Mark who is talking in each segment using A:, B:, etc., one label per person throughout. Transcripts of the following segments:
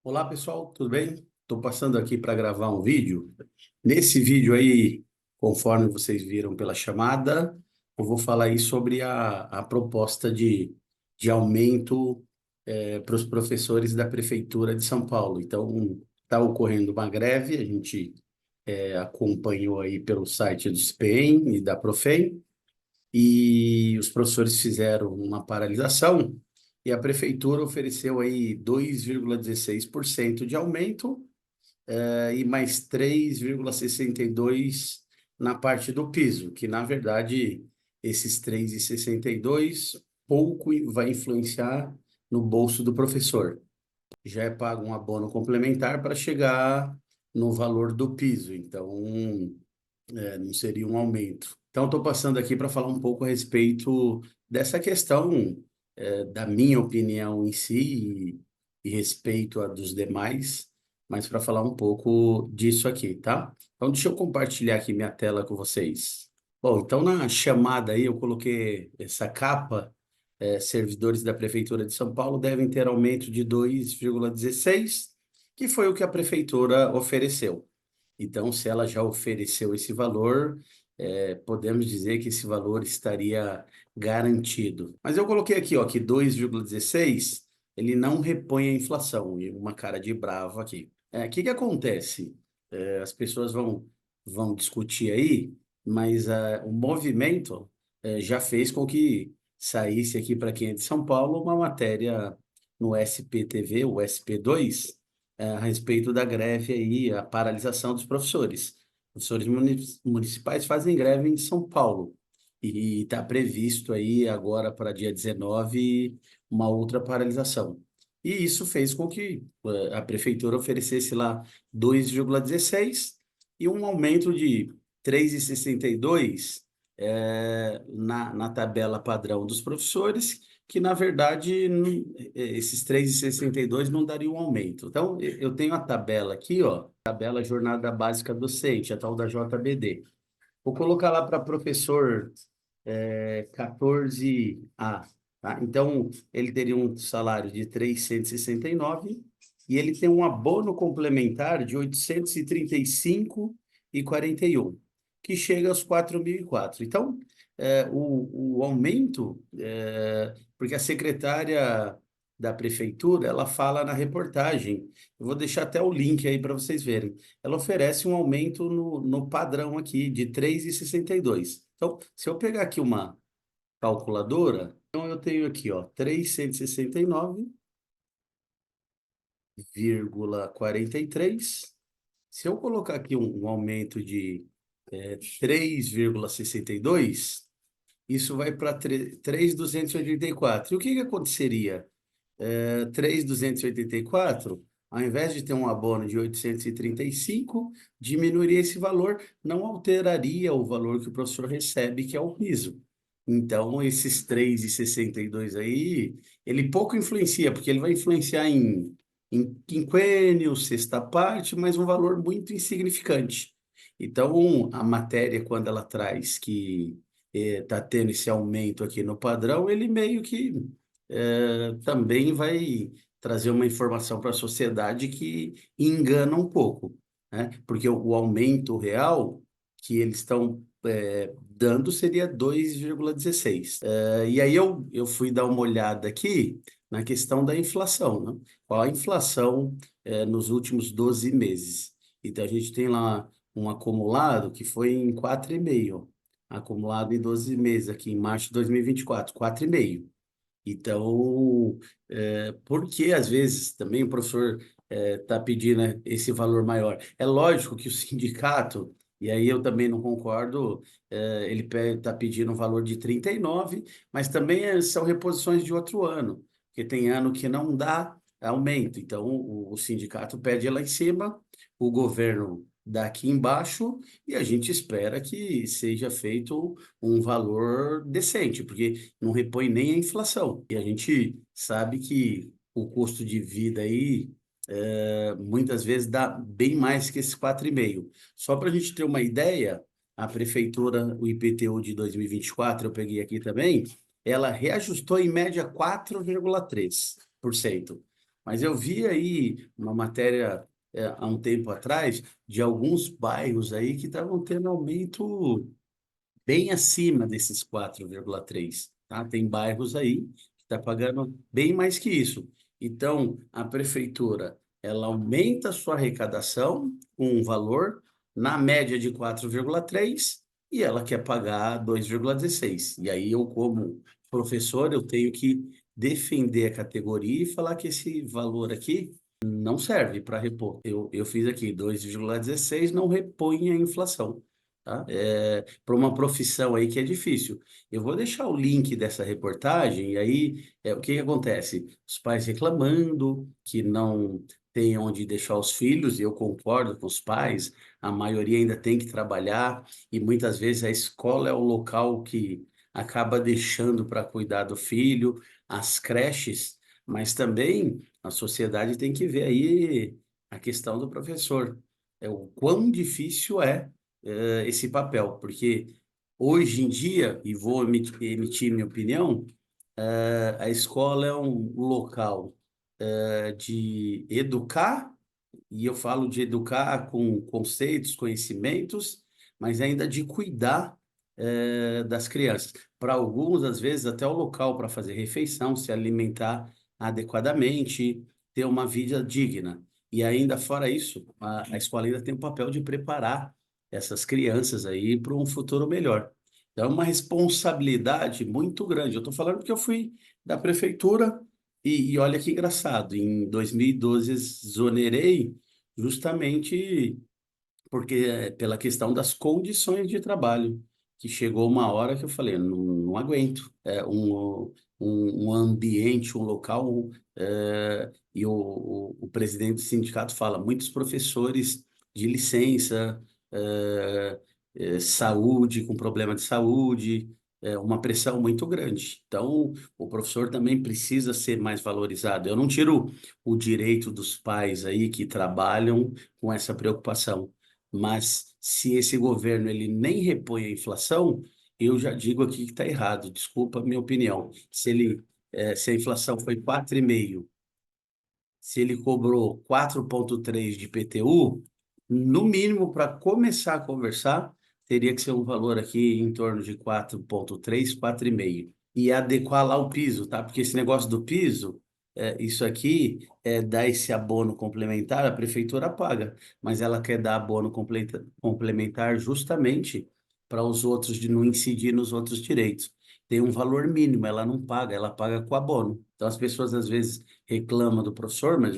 A: Olá, pessoal, tudo bem? Estou passando aqui para gravar um vídeo. Nesse vídeo aí, conforme vocês viram pela chamada, eu vou falar aí sobre a proposta de aumento para os professores da Prefeitura de São Paulo. Então, está ocorrendo uma greve, a gente acompanhou aí pelo site do SPEM e da Profem, e os professores fizeram uma paralisação e a prefeitura ofereceu aí 2,16% de aumento e mais 3,62 na parte do piso, que na verdade esses 3,62 pouco vai influenciar no bolso do professor. Já é pago um abono complementar para chegar no valor do piso, então não seria um aumento. Então, estou passando aqui para falar um pouco a respeito dessa questão, da minha opinião em si e respeito a dos demais, mas para falar um pouco disso aqui, tá? Então, deixa eu compartilhar aqui minha tela com vocês. Bom, então na chamada aí eu coloquei essa capa, servidores da Prefeitura de São Paulo devem ter aumento de 2,16, que foi o que a Prefeitura ofereceu. Então, se ela já ofereceu esse valor, podemos dizer que esse valor estaria garantido. Mas eu coloquei aqui, ó, que 2,16 ele não repõe a inflação, e uma cara de bravo aqui. O que que acontece? As pessoas vão discutir aí, mas o movimento já fez com que saísse aqui para quem é de São Paulo uma matéria no SPTV, o SP2, a respeito da greve aí, a paralisação dos professores. Professores municipais fazem greve em São Paulo e está previsto aí agora para dia 19 uma outra paralisação. E isso fez com que a prefeitura oferecesse lá 2,16 e um aumento de 3,62 na tabela padrão dos professores, que na verdade esses 3,62 não dariam um aumento. Então, eu tenho a tabela aqui, ó, tabela Jornada Básica Docente, a tal da JBD. Vou colocar lá para professor 14A, tá? Então, ele teria um salário de 369 e ele tem um abono complementar de 835,41, que chega aos 4.004. Então, o aumento, porque a secretária da prefeitura, ela fala na reportagem, eu vou deixar até o link aí para vocês verem, ela oferece um aumento no padrão aqui de 3,62. Então, se eu pegar aqui uma calculadora, então eu tenho aqui, ó, 369,43. Se eu colocar aqui um aumento de 3,62, isso vai para 3.284. E o que que aconteceria? 3.284, ao invés de ter um abono de 835, diminuiria esse valor, não alteraria o valor que o professor recebe, que é o piso. Então, esses 3,62 aí, ele pouco influencia, porque ele vai influenciar em quinquênio, sexta parte, mas um valor muito insignificante. Então, a matéria, quando ela traz que está tendo esse aumento aqui no padrão, ele meio que também vai trazer uma informação para a sociedade que engana um pouco, né? Porque o aumento real que eles estão dando seria 2,16. E aí eu fui dar uma olhada aqui na questão da inflação, né? Qual a inflação nos últimos 12 meses? Então a gente tem lá um acumulado que foi em 4,5, acumulado em 12 meses aqui em março de 2024, 4,5. Então, por que às vezes também o professor está pedindo, né, esse valor maior? É lógico que o sindicato, e aí eu também não concordo, ele está pedindo um valor de 39, mas também são reposições de outro ano, porque tem ano que não dá aumento. Então, o sindicato pede lá em cima, o governo dá aqui embaixo, e a gente espera que seja feito um valor decente, porque não repõe nem a inflação. E a gente sabe que o custo de vida aí muitas vezes dá bem mais que esses 4,5. Só para a gente ter uma ideia, a prefeitura, o IPTU de 2024, eu peguei aqui também, ela reajustou em média 4,3%. Mas eu vi aí uma matéria há um tempo atrás de alguns bairros aí que estavam tendo aumento bem acima desses 4,3, tá? Tem bairros aí que está pagando bem mais que isso. Então, a prefeitura, ela aumenta a sua arrecadação com um valor na média de 4,3 e ela quer pagar 2,16. E aí eu, como professor, eu tenho que defender a categoria e falar que esse valor aqui não serve para repor. Eu fiz aqui 2,16, não repõe a inflação, tá? Para uma profissão aí que é difícil. Eu vou deixar o link dessa reportagem, e aí o que que acontece? Os pais reclamando que não tem onde deixar os filhos, e eu concordo com os pais, a maioria ainda tem que trabalhar, e muitas vezes a escola é o local que acaba deixando para cuidar do filho, as creches, mas também a sociedade tem que ver aí a questão do professor. O quão difícil é esse papel, porque hoje em dia, e vou emitir minha opinião, a escola é um local de educar, e eu falo de educar com conceitos, conhecimentos, mas ainda de cuidar das crianças. Para alguns, às vezes, até o local para fazer refeição, se alimentar adequadamente, ter uma vida digna. E ainda fora isso, a escola ainda tem o papel de preparar essas crianças aí para um futuro melhor. Então, é uma responsabilidade muito grande. Eu estou falando porque eu fui da prefeitura e olha que engraçado, em 2012 exonerei justamente porque pela questão das condições de trabalho, que chegou uma hora que eu falei, não aguento, um ambiente, um local, e o presidente do sindicato fala, muitos professores de licença, saúde, com problema de saúde, uma pressão muito grande. Então, o professor também precisa ser mais valorizado. Eu não tiro o direito dos pais aí que trabalham com essa preocupação, mas se esse governo ele nem repõe a inflação, eu já digo aqui que está errado. Desculpa a minha opinião. Se a inflação foi 4,5, se ele cobrou 4,3 de IPTU, no mínimo para começar a conversar, teria que ser um valor aqui em torno de 4,3, 4,5. E adequar lá o piso, tá? Porque esse negócio do piso, isso aqui dá esse abono complementar, a prefeitura paga, mas ela quer dar abono complementar justamente para os outros, de não incidir nos outros direitos. Tem um valor mínimo, ela não paga, ela paga com abono. Então as pessoas às vezes reclamam do professor, mas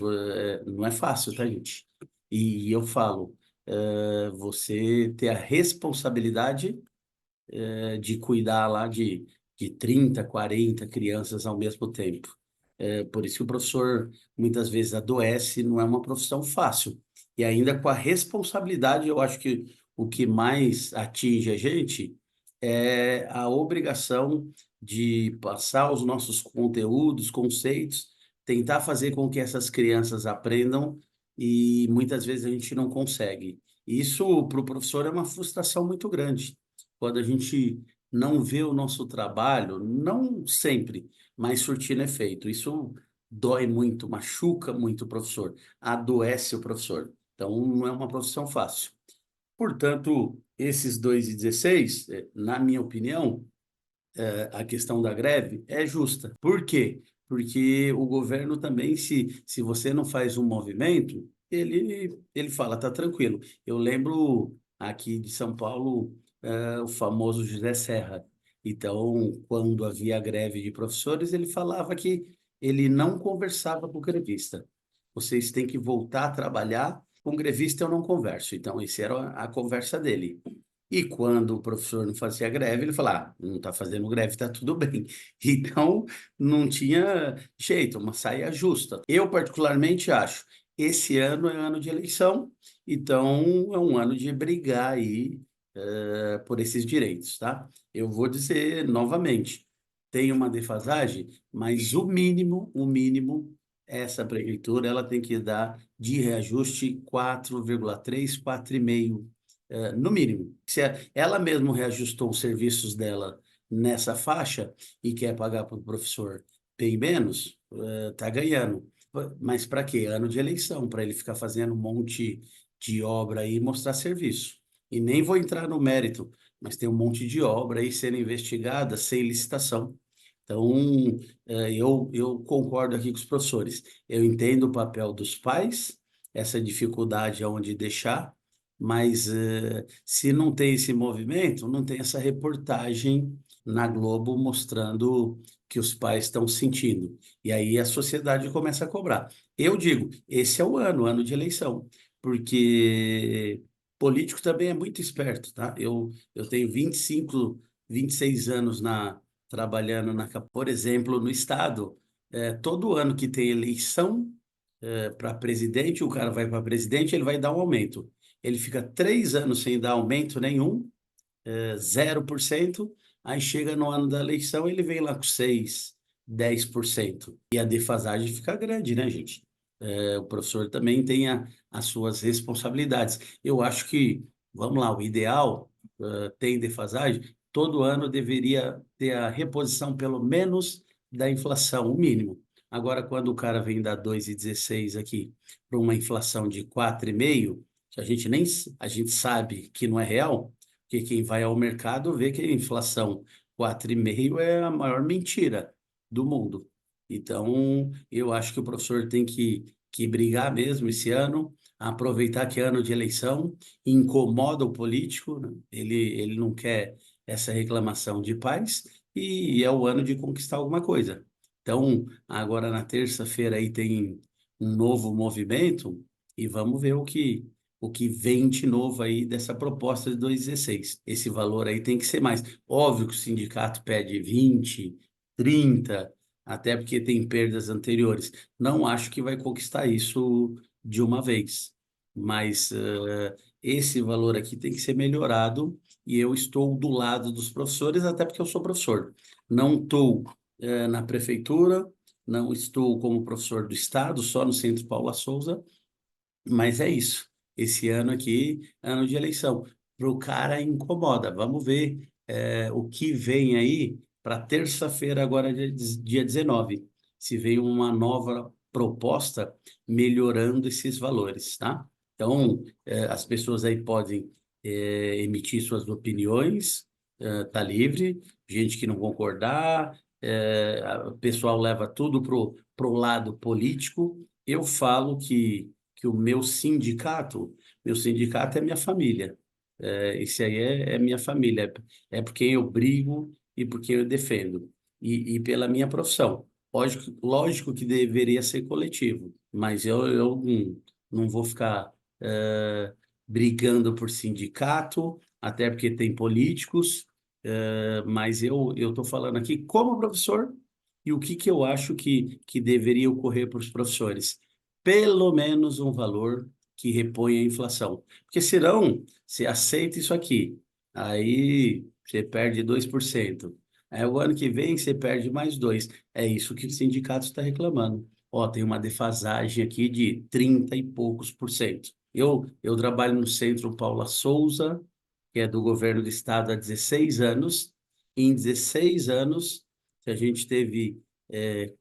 A: não é fácil, tá, gente? E eu falo, você ter a responsabilidade de cuidar lá de 30, 40 crianças ao mesmo tempo. Por isso que o professor muitas vezes adoece, não é uma profissão fácil. E ainda com a responsabilidade, eu acho que o que mais atinge a gente é a obrigação de passar os nossos conteúdos, conceitos, tentar fazer com que essas crianças aprendam e muitas vezes a gente não consegue. Isso para o professor é uma frustração muito grande quando a gente não vê o nosso trabalho, não sempre, mas surtindo efeito. Isso dói muito, machuca muito o professor, adoece o professor. Então, não é uma profissão fácil. Portanto, esses 2,16, na minha opinião, a questão da greve é justa. Por quê? Porque o governo também, se você não faz um movimento, ele fala, tá tranquilo. Eu lembro aqui de São Paulo, o famoso José Serra. Então, quando havia greve de professores, ele falava que ele não conversava com o grevista. Vocês têm que voltar a trabalhar, com o grevista eu não converso. Então, essa era a conversa dele. E quando o professor não fazia greve, ele falava, não está fazendo greve, está tudo bem. Então, não tinha jeito, uma saia justa. Eu, particularmente, acho, esse ano é ano de eleição, então é um ano de brigar aí por esses direitos, tá? Eu vou dizer novamente, tem uma defasagem, mas o mínimo, essa prefeitura, ela tem que dar de reajuste 4,3, 4,5 no mínimo. Se ela mesmo reajustou os serviços dela nessa faixa e quer pagar para o professor bem menos, está ganhando. Mas para quê? Ano de eleição, para ele ficar fazendo um monte de obra aí e mostrar serviço. E nem vou entrar no mérito, mas tem um monte de obra aí sendo investigada sem licitação. Então, eu concordo aqui com os professores. Eu entendo o papel dos pais, essa dificuldade aonde deixar, mas se não tem esse movimento, não tem essa reportagem na Globo mostrando que os pais estão sentindo. E aí a sociedade começa a cobrar. Eu digo, esse é o ano de eleição, porque político também é muito esperto, tá? Eu tenho 25, 26 anos trabalhando, por exemplo, no Estado. Todo ano que tem eleição para presidente, o cara vai para presidente, ele vai dar um aumento. Ele fica 3 anos sem dar aumento nenhum, 0%, aí chega no ano da eleição, ele vem lá com 6, 10%. E a defasagem fica grande, né, gente? O professor também tem as suas responsabilidades. Eu acho que, vamos lá, o ideal, tem defasagem, todo ano deveria ter a reposição pelo menos da inflação, o mínimo. Agora, quando o cara vem dar 2,16 aqui para uma inflação de 4,5, que a gente sabe que não é real, porque quem vai ao mercado vê que a inflação 4,5 é a maior mentira do mundo. Então, eu acho que o professor tem que brigar mesmo esse ano, aproveitar que é ano de eleição, incomoda o político, né? Ele não quer essa reclamação de paz e é o ano de conquistar alguma coisa. Então, agora na terça-feira aí tem um novo movimento e vamos ver o que vem de novo aí dessa proposta de 2,16. Esse valor aí tem que ser mais. Óbvio que o sindicato pede 20, 30, até porque tem perdas anteriores. Não acho que vai conquistar isso de uma vez, mas esse valor aqui tem que ser melhorado e eu estou do lado dos professores, até porque eu sou professor. Não estou na prefeitura, não estou como professor do Estado, só no Centro Paula Souza, mas é isso. Esse ano aqui, ano de eleição. Para o cara incomoda. Vamos ver o que vem aí para terça-feira, agora, dia 19. Se vem uma nova proposta melhorando esses valores, tá? Então, as pessoas aí podem emitir suas opiniões, tá livre. Gente que não concordar, o pessoal leva tudo pro lado político. Eu falo que o meu sindicato é minha família. Esse aí é minha família, é por quem eu brigo e por quem eu defendo, e pela minha profissão. Lógico que deveria ser coletivo, mas eu não vou ficar brigando por sindicato, até porque tem políticos, mas eu estou falando aqui como professor e o que eu acho que deveria ocorrer para os professores pelo menos um valor que reponha a inflação. Porque senão, você aceita isso aqui, aí você perde 2%. Aí o ano que vem você perde mais 2%. É isso que o sindicato está reclamando. Ó, tem uma defasagem aqui de 30 e poucos por cento. Eu trabalho no Centro Paula Souza, que é do governo do estado há 16 anos. Em 16 anos, se a gente teve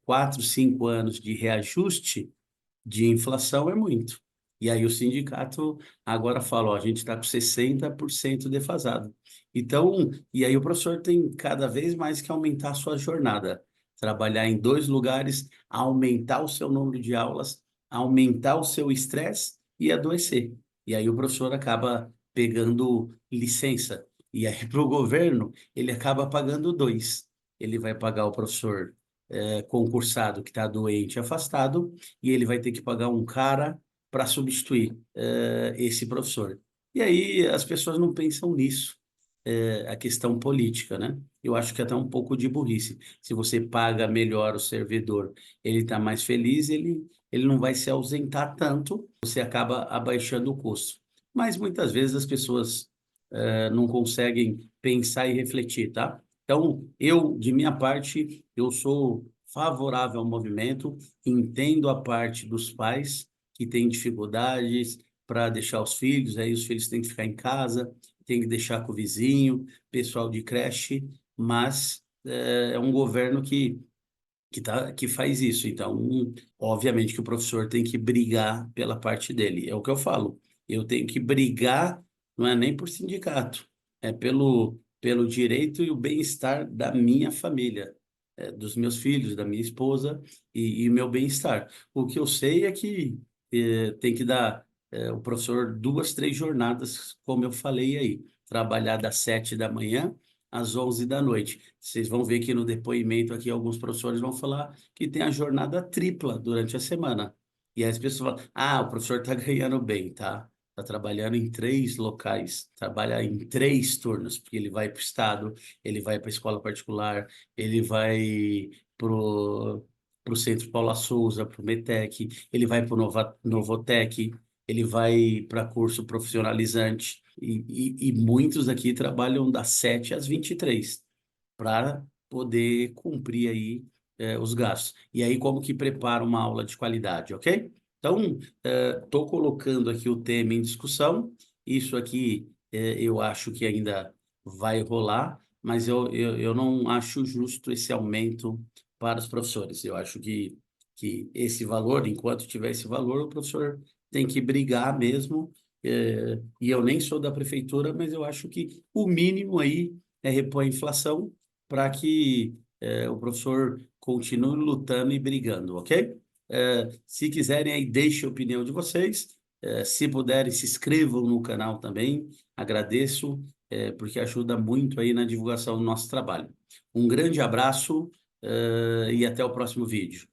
A: 4, 5 anos de reajuste, de inflação é muito. E aí o sindicato agora fala, ó, a gente está com 60% defasado. Então, e aí o professor tem cada vez mais que aumentar a sua jornada, trabalhar em 2 lugares, aumentar o seu número de aulas, aumentar o seu estresse e adoecer. E aí o professor acaba pegando licença. E aí para o governo, ele acaba pagando dois. Ele vai pagar o professor concursado que está doente, afastado, e ele vai ter que pagar um cara para substituir esse professor. E aí as pessoas não pensam nisso, a questão política, né? Eu acho que é até um pouco de burrice. Se você paga melhor o servidor, ele está mais feliz, ele não vai se ausentar tanto, você acaba abaixando o custo. Mas muitas vezes as pessoas não conseguem pensar e refletir, tá? Então, de minha parte, eu sou favorável ao movimento, entendo a parte dos pais que têm dificuldades para deixar os filhos, aí os filhos têm que ficar em casa, tem que deixar com o vizinho, pessoal de creche, mas é um governo que que faz isso. Então, obviamente que o professor tem que brigar pela parte dele. É o que eu falo. Eu tenho que brigar, não é nem por sindicato, é pelo direito e o bem-estar da minha família, dos meus filhos, da minha esposa e meu bem-estar. O que eu sei é que tem que dar o professor 2, 3 jornadas, como eu falei aí, trabalhar das 7 da manhã às 11 da noite. Vocês vão ver que no depoimento aqui alguns professores vão falar que tem a jornada tripla durante a semana. E aí as pessoas falam, o professor está ganhando bem, tá? Está trabalhando em 3 locais, trabalha em 3 turnos, porque ele vai para o estado, ele vai para a escola particular, ele vai para o Centro Paula Souza, para o METEC, ele vai para o Novotec, ele vai para curso profissionalizante. E muitos aqui trabalham das 7 às 23 para poder cumprir aí os gastos. E aí, como que prepara uma aula de qualidade, ok? Então, estou colocando aqui o tema em discussão. Isso aqui eu acho que ainda vai rolar, mas eu não acho justo esse aumento para os professores. Eu acho que esse valor, enquanto tiver esse valor, o professor tem que brigar mesmo. E eu nem sou da prefeitura, mas eu acho que o mínimo aí é repor a inflação para que o professor continue lutando e brigando, ok? Se quiserem aí, deixe a opinião de vocês. Se puderem, se inscrevam no canal também. Agradeço, porque ajuda muito aí na divulgação do nosso trabalho. Um grande abraço, e até o próximo vídeo.